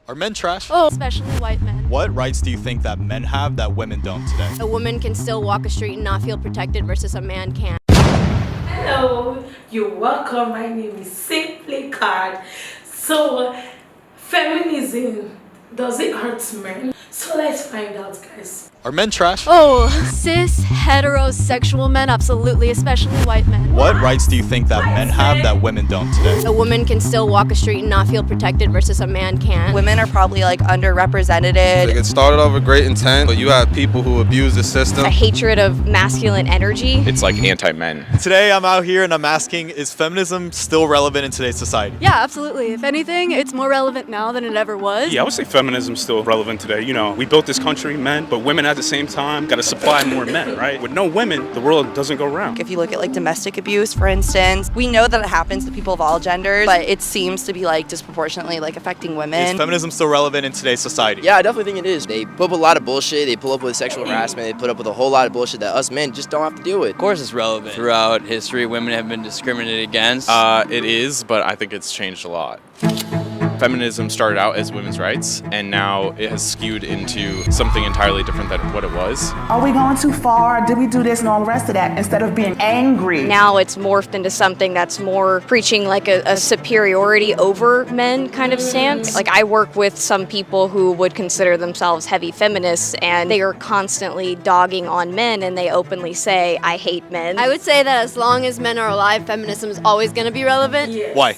Are men trash? Oh, especially white men. What rights do you think that men have that women don't today? A woman can still walk a street and not feel protected versus a man can't. Hello, you're welcome. My name is Simply Card. So, feminism, does it hurt men? So let's find out, guys. Are men trash? Oh, cis, heterosexual men, absolutely, especially white men. What rights do you think that men have that women don't today? A woman can still walk a street and not feel protected versus a man can't. Women are probably like underrepresented. It started off with great intent, but you have people who abuse the system. A hatred of masculine energy. It's like anti-men. Today I'm out here and I'm asking, is feminism still relevant in today's society? Yeah, absolutely. If anything, it's more relevant now than it ever was. Yeah, I would say feminism's still relevant today. You know, we built this country, men, but women at the same time got to supply more men, right? With no women, the world doesn't go round. If you look at like domestic abuse, for instance, we know that it happens to people of all genders, but it seems to be like disproportionately like affecting women. Is feminism still relevant in today's society? Yeah, I definitely think it is. They put up with a lot of bullshit. They pull up with sexual harassment. They put up with a whole lot of bullshit that us men just don't have to deal with. Of course it's relevant. Throughout history, women have been discriminated against. It is, but I think it's changed a lot. Feminism started out as women's rights, and now it has skewed into something entirely different than what it was. Are we going too far? Did we do this and all the rest of that instead of being angry? Now it's morphed into something that's more preaching like a superiority over men kind of stance. Like I work with some people who would consider themselves heavy feminists, and they are constantly dogging on men, and they openly say, I hate men. I would say that as long as men are alive, feminism is always going to be relevant. Yes. Why?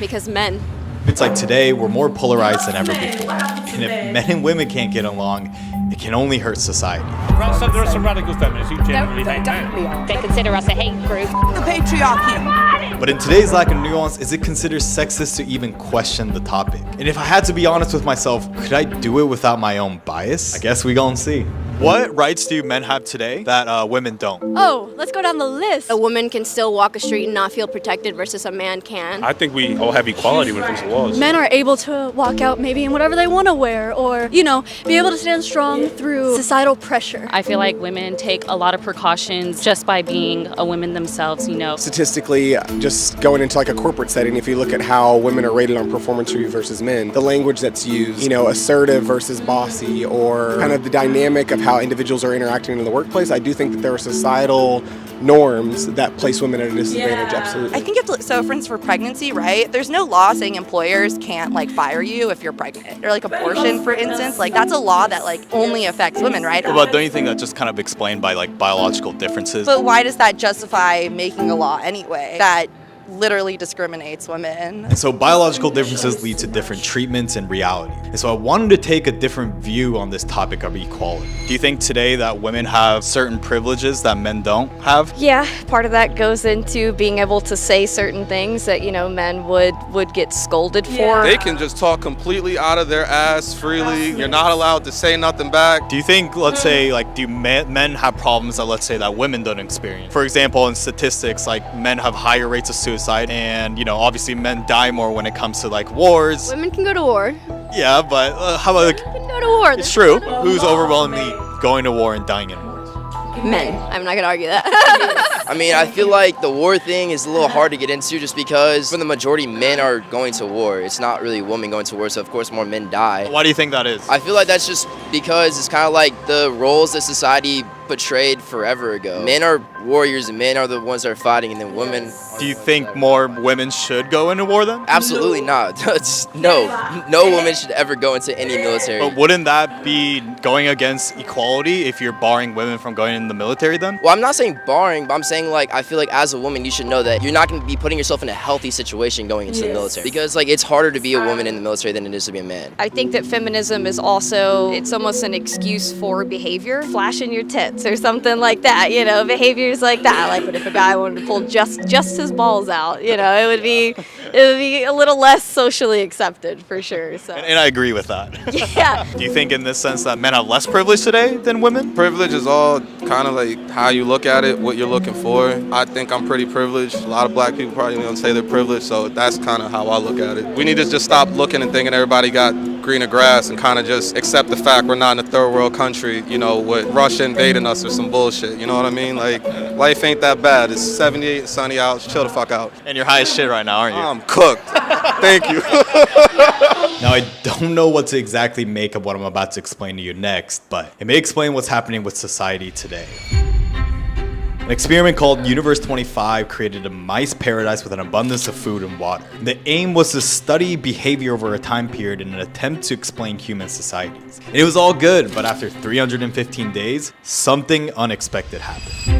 Because men. It's like today we're more polarized than ever before. And if men and women can't get along, it can only hurt society. There are some radical feminists who genuinely hate men. They consider us a hate group. The patriarchy. But in today's lack of nuance, is it considered sexist to even question the topic? And if I had to be honest with myself, could I do it without my own bias? I guess we gon' see. What rights do men have today that women don't? Oh, let's go down the list. A woman can still walk a street and not feel protected versus a man can. I think we all have equality when it comes to laws. Men are able to walk out maybe in whatever they want to wear, or, you know, be able to stand strong through societal pressure. I feel like women take a lot of precautions just by being a woman themselves, you know. Statistically, just going into like a corporate setting, if you look at how women are rated on performance review versus men, the language that's used, you know, assertive versus bossy, or kind of the dynamic of how individuals are interacting in the workplace, I do think that there are societal norms that place women at a disadvantage, absolutely. I think you have to, so for instance, for pregnancy, right? There's no law saying employers can't like fire you if you're pregnant. Or like abortion, for instance, like that's a law that like only affects women, right? But don't you think that's just kind of explained by like biological differences? But why does that justify making a law anyway that literally discriminates women? And so biological differences lead to different treatments and reality. And so I wanted to take a different view on this topic of equality. Do you think today that women have certain privileges that men don't have? Yeah, part of that goes into being able to say certain things that, you know, men would get scolded for. They can just talk completely out of their ass freely. You're not allowed to say nothing back. Do you think, let's say, like, do men have problems that, let's say, that women don't experience? For example, in statistics, like, men have higher rates of suicide, and, you know, obviously men die more when it comes to, like, wars. Women can go to war. Yeah, but how about, like, Women can go to war. it's true. Who's overwhelmingly going to war and dying in wars? Men. I'm not going to argue that. I mean, I feel like the war thing is a little hard to get into just because for the majority, men are going to war. It's not really women going to war, so of course more men die. Why do you think that is? I feel like that's just because it's kind of like the roles that society portrayed forever ago. Men are warriors and men are the ones that are fighting, and then women. Do you think more women should go into war then? Absolutely not. No woman should ever go into any military. But wouldn't that be going against equality if you're barring women from going in the military then? Well, I'm not saying barring, but I'm saying like I feel like as a woman you should know that you're not going to be putting yourself in a healthy situation going into the military, because like it's harder to be a woman in the military than it is to be a man. I think that feminism is also, it's almost an excuse for behavior, flashing your tits or something like that, you know, behaviors like that. Like, but if a guy wanted to pull just his balls out, you know, it would be a little less socially accepted for sure. So. And I agree with that. Yeah. Do you think in this sense that men have less privilege today than women? Privilege is all kind of like how you look at it, what you're looking for. I think I'm pretty privileged. A lot of black people probably don't say they're privileged, so that's kind of how I look at it. We need to just stop looking and thinking everybody got greener grass and kind of just accept the fact we're not in a third world country, you know, with Russia invading us or some bullshit, you know what I mean? Like, life ain't that bad. It's 78 and sunny out. Chill the fuck out. And you're high as shit right now, aren't you? I'm cooked. Thank you. Now, I don't know what to exactly make of what I'm about to explain to you next, but it may explain what's happening with society today. An experiment called Universe 25 created a mice paradise with an abundance of food and water. The aim was to study behavior over a time period in an attempt to explain human societies. And it was all good, but after 315 days, something unexpected happened.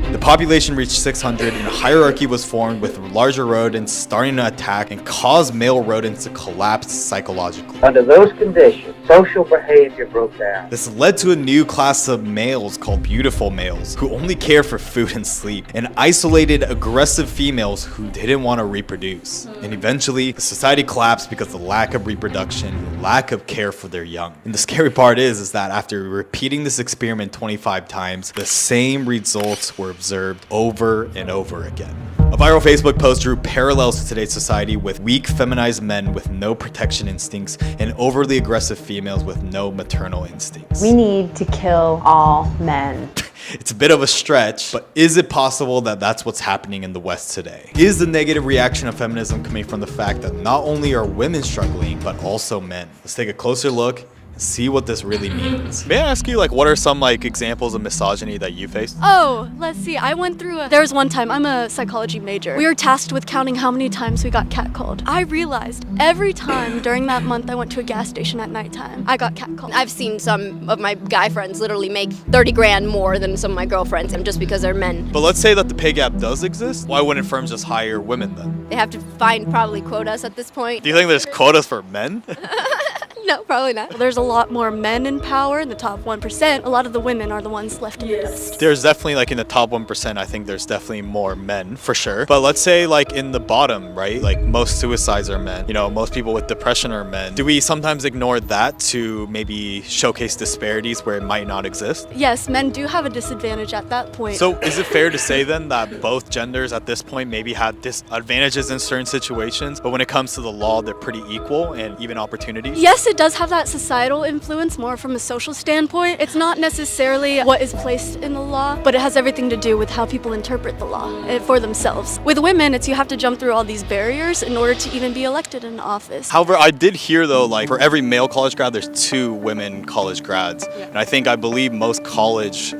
The population reached 600 and a hierarchy was formed with larger rodents starting to attack and cause male rodents to collapse psychologically. Under those conditions, social behavior broke down. This led to a new class of males called beautiful males who only care for food and sleep, and isolated aggressive females who didn't want to reproduce. And eventually, the society collapsed because of the lack of reproduction and lack of care for their young. And the scary part is that after repeating this experiment 25 times, the same results were observed over and over again. A viral Facebook post drew parallels to today's society with weak feminized men with no protection instincts and overly aggressive females with no maternal instincts. We need to kill all men. It's a bit of a stretch, but is it possible that that's what's happening in the West today? Is the negative reaction of feminism coming from the fact that not only are women struggling, but also men? Let's take a closer look and see what this really means. May I ask you, what are some examples of misogyny that you faced? Oh, let's see. I went through there was one time, I'm a psychology major. We were tasked with counting how many times we got catcalled. I realized every time during that month I went to a gas station at nighttime, I got catcalled. I've seen some of my guy friends literally make 30 grand more than some of my girlfriends, and just because they're men. But let's say that the pay gap does exist. Why wouldn't firms just hire women then? They have to find probably quotas at this point. Do you think there's quotas for men? No, probably not. There's a lot more men in power in the top 1%. A lot of the women are the ones left in the dust. There's definitely in the top 1%, I think there's definitely more men for sure. But let's say in the bottom, right? Most suicides are men. Most people with depression are men. Do we sometimes ignore that to maybe showcase disparities where it might not exist? Yes, men do have a disadvantage at that point. So is it fair to say then that both genders at this point maybe have disadvantages in certain situations, but when it comes to the law, they're pretty equal and even opportunities? Yes, it does have that societal influence more from a social standpoint. It's not necessarily what is placed in the law, but it has everything to do with how people interpret the law for themselves. With women, it's you have to jump through all these barriers in order to even be elected in office. However, I did hear though, for every male college grad, there's 2 women college grads. Yeah. And I believe most college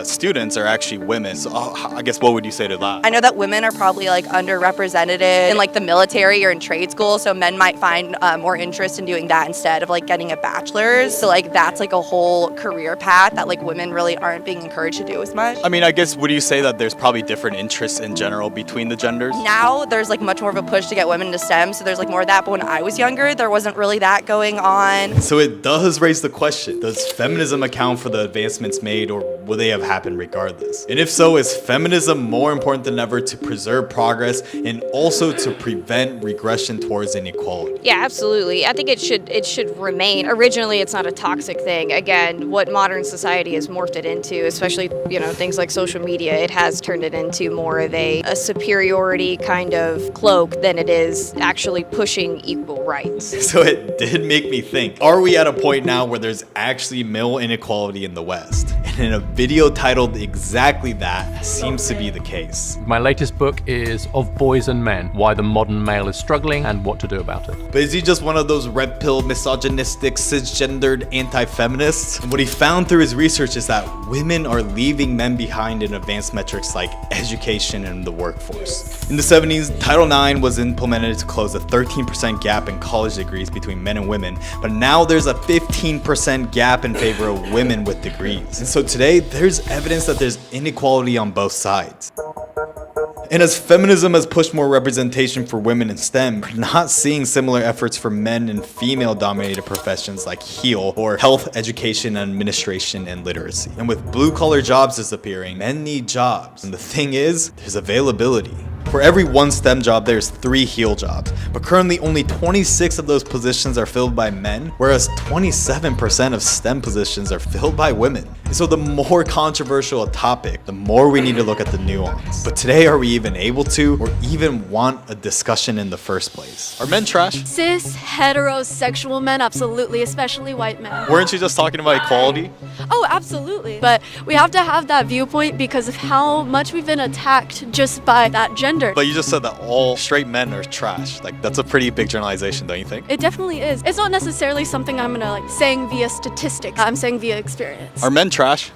students are actually women. So I guess what would you say to that? I know that women are probably underrepresented in the military or in trade school, so men might find more interest in doing that instead of getting a bachelor's. So that's a whole career path that women really aren't being encouraged to do as much. I mean, I guess would you say that there's probably different interests in general between the genders? Now there's much more of a push to get women into STEM, so there's more of that, but when I was younger there wasn't really that going on. So it does raise the question, does feminism account for the advancements made, or will they have happened regardless? And if so, is feminism more important than ever to preserve progress and also to prevent regression towards inequality? Yeah, absolutely. I think it should remain. Originally, it's not a toxic thing. Again, what modern society has morphed it into, especially, things like social media, it has turned it into more of a superiority kind of cloak than it is actually pushing equal rights. So it did make me think, are we at a point now where there's actually male inequality in the West? And in a video titled exactly that seems to be the case. My latest book is Of Boys and Men, Why the Modern Male is Struggling and What to Do About it. But is he just one of those red-pilled, misogynistic, cisgendered anti-feminists? And what he found through his research is that women are leaving men behind in advanced metrics like education and the workforce. In the 70s, Title IX was implemented to close a 13% gap in college degrees between men and women, but now there's a 15% gap in favor of women with degrees. And so today, there's evidence that there's inequality on both sides. And as feminism has pushed more representation for women in STEM, we're not seeing similar efforts for men in female-dominated professions like HEAL or health, education, administration, and literacy. And with blue-collar jobs disappearing, men need jobs. And the thing is, there's availability. For every 1 STEM job, there's 3 HEAL jobs. But currently, only 26 of those positions are filled by men, whereas 27% of STEM positions are filled by women. So the more controversial a topic, the more we need to look at the nuance. But today, are we even able to, or even want a discussion in the first place? Are men trash? Cis, heterosexual men, absolutely, especially white men. Weren't you just talking about equality? Oh, absolutely. But we have to have that viewpoint because of how much we've been attacked just by that gender. But you just said that all straight men are trash. Like, that's a pretty big generalization, don't you think? It definitely is. It's not necessarily something I'm gonna like saying via statistics. I'm saying via experience. Are men trash?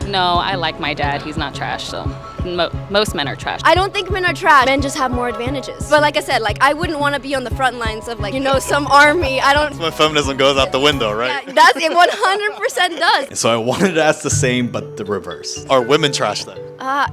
No, I like my dad. He's not trash, so most men are trash. I don't think men are trash. Men just have more advantages. But like I said, like I wouldn't want to be on the front lines of like, some army. I don't. That's when feminism goes out the window, right? Yeah, that's it. 100% does. And so I wanted to ask the same, but the reverse. Are women trash then?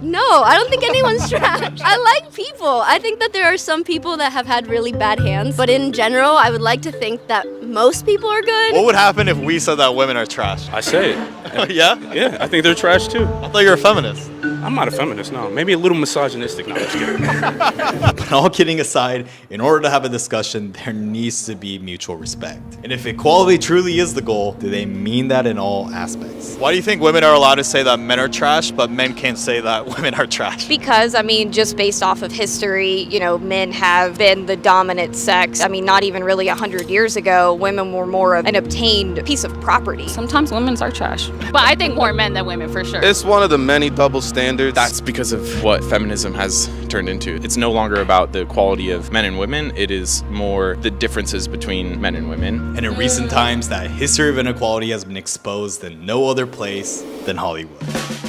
No, I don't think anyone's trash. I like people. I think that there are some people that have had really bad hands, but in general, I would like to think that most people are good. What would happen if we said that women are trash? I say it. Yeah? Yeah, I think they're trash too. I thought you were a feminist. I'm not a feminist, no. Maybe a little misogynistic. No, just kidding. But all kidding aside, in order to have a discussion, there needs to be mutual respect. And if equality truly is the goal, do they mean that in all aspects? Why do you think women are allowed to say that men are trash, but men can't say that women are trash? Because, just based off of history, men have been the dominant sex. Not even really 100 years ago, women were more of an obtained piece of property. Sometimes women are trash. But I think more men than women, for sure. It's one of the many double standards. That's because of what feminism has turned into. It's no longer about the equality of men and women. It is more the differences between men and women. And in recent times, that history of inequality has been exposed in no other place than Hollywood.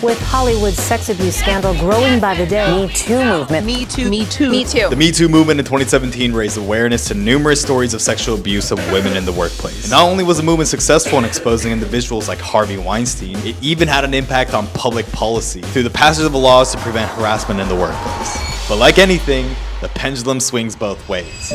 With Hollywood's sex abuse scandal growing by the day, MeToo movement. Me too. The Me Too movement in 2017 raised awareness to numerous stories of sexual abuse of women in the workplace. And not only was the movement successful in exposing individuals like Harvey Weinstein, it even had an impact on public policy through the passage of laws to prevent harassment in the workplace. But like anything, the pendulum swings both ways.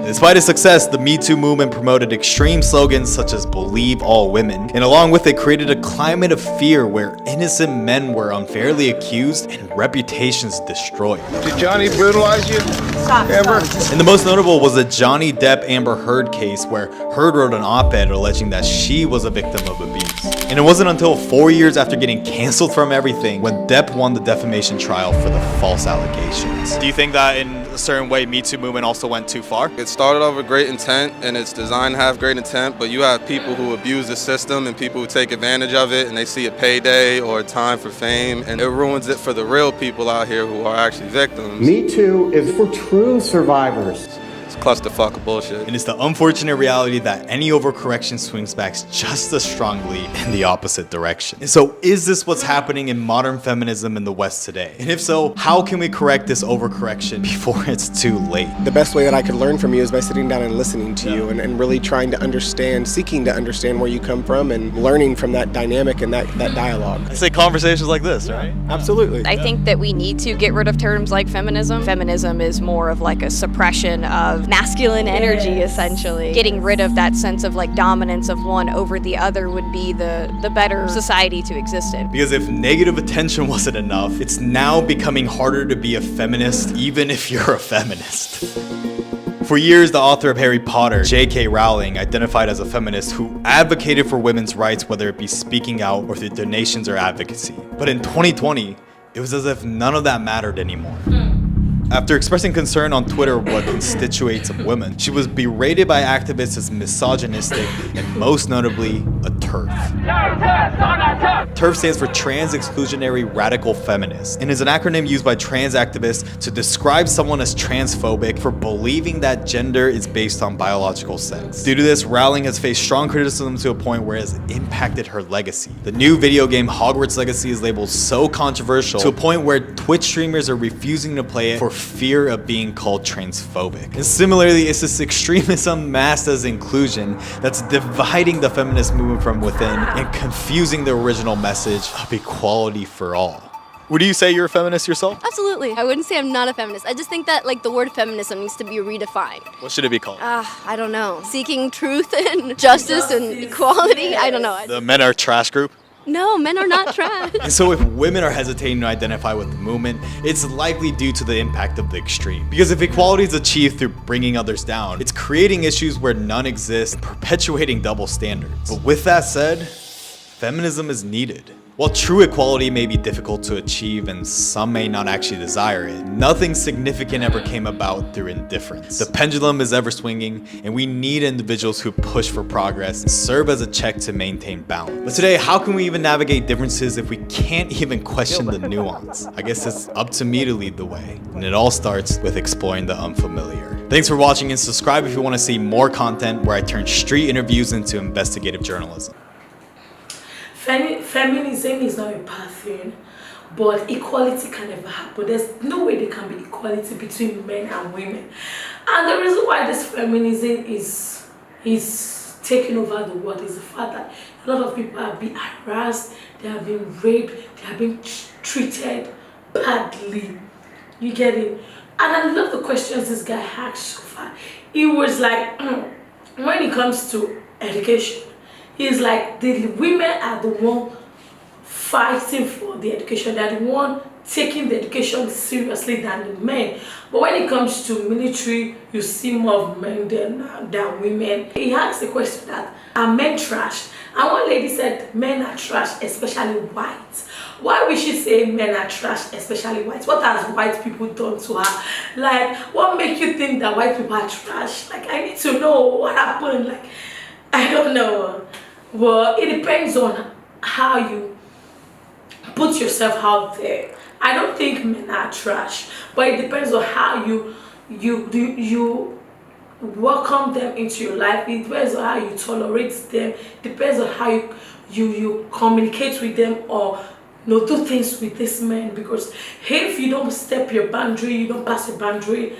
Despite its success, the Me Too movement promoted extreme slogans such as "Believe all women," and along with it created a climate of fear where innocent men were unfairly accused and reputations destroyed. Did Johnny brutalize you? Ever? And the most notable was the Johnny Depp-Amber Heard case, where Heard wrote an op-ed alleging that she was a victim of abuse. And it wasn't until 4 years after getting canceled from everything when Depp won the defamation trial for the false allegations. Do you think that in a certain way Me Too movement also went too far? It started off with great intent, and it's designed to have great intent, but you have people who abuse the system and people who take advantage of it, and they see a payday or a time for fame, and it ruins it for the real people out here who are actually victims. Me Too is for true survivors. Clusterfuck of bullshit. And it's the unfortunate reality that any overcorrection swings back just as strongly in the opposite direction. And so is this what's happening in modern feminism in the West today? And if so, how can we correct this overcorrection before it's too late? The best way that I could learn from you is by sitting down and listening to you and really trying to understand, seeking to understand where you come from and learning from that dynamic and that dialogue. I say conversations like this, right? Absolutely. I think that we need to get rid of terms like feminism. Feminism is more of like a suppression of masculine energy, essentially. Getting rid of that sense of like dominance of one over the other would be the better society to exist in. Because if negative attention wasn't enough, it's now becoming harder to be a feminist, even if you're a feminist. For years, the author of Harry Potter, J.K. Rowling, identified as a feminist who advocated for women's rights, whether it be speaking out or through donations or advocacy. But in 2020, it was as if none of that mattered anymore. After expressing concern on Twitter what constitutes of women, she was berated by activists as misogynistic and most notably a TERF. TERF stands for Trans Exclusionary Radical Feminist and is an acronym used by trans activists to describe someone as transphobic for believing that gender is based on biological sex. Due to this, Rowling has faced strong criticism to a point where it has impacted her legacy. The new video game Hogwarts Legacy is labeled so controversial to a point where Twitch streamers are refusing to play it for fear of being called transphobic. And similarly, it's this extremism masked as inclusion that's dividing the feminist movement from within and confusing the original message of equality for all. Would you say you're a feminist yourself? Absolutely. I wouldn't say I'm not a feminist. I just think that like the word feminism needs to be redefined. What should it be called? I don't know. Seeking truth and justice and equality. I don't know. The men are trash group? No, men are not trash. And so if women are hesitating to identify with the movement, it's likely due to the impact of the extreme. Because if equality is achieved through bringing others down, it's creating issues where none exist, perpetuating double standards. But with that said, feminism is needed. While true equality may be difficult to achieve and some may not actually desire it, nothing significant ever came about through indifference. The pendulum is ever swinging, and we need individuals who push for progress and serve as a check to maintain balance. But today, how can we even navigate differences if we can't even question the nuance? I guess it's up to me to lead the way, and it all starts with exploring the unfamiliar. Thanks for watching, and subscribe if you want to see more content where I turn street interviews into investigative journalism. Feminism is not a bad thing, but equality can never happen. There's no way there can be equality between men and women. And the reason why this feminism is taking over the world is the fact that a lot of people are being harassed, they are being raped, they are being treated badly. You get it? And I love the questions this guy asked so far. He was like, when it comes to education, he's like, the women are the one fighting for the education. They're the one taking the education seriously than the men. But when it comes to military, you see more of men than women. He asked the question that, are men trash? And one lady said, men are trash, especially white. Why would she say men are trash, especially white? What has white people done to her? Like, what makes you think that white people are trash? Like, I need to know what happened. Like, I don't know. Well, it depends on how you put yourself out there. I don't think men are trash, but it depends on how you welcome them into your life. It depends on how you tolerate them. It depends on how you communicate with them or do things with this man. Because if you don't step your boundary, you don't pass your boundary,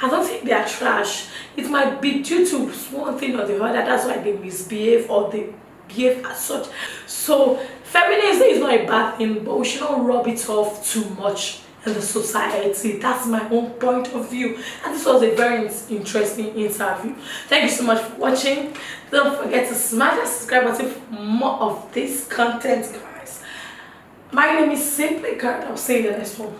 I don't think they are trash. It might be due to one thing or the other. That's why they misbehave or they behave as such. So feminism is not a bad thing, but we should not rub it off too much in the society. That's my own point of view, and this was a very interesting interview. Thank you so much for watching. Don't forget to smash that subscribe button for more of this content, guys. My name is Simply Card. I'll see you in the next one.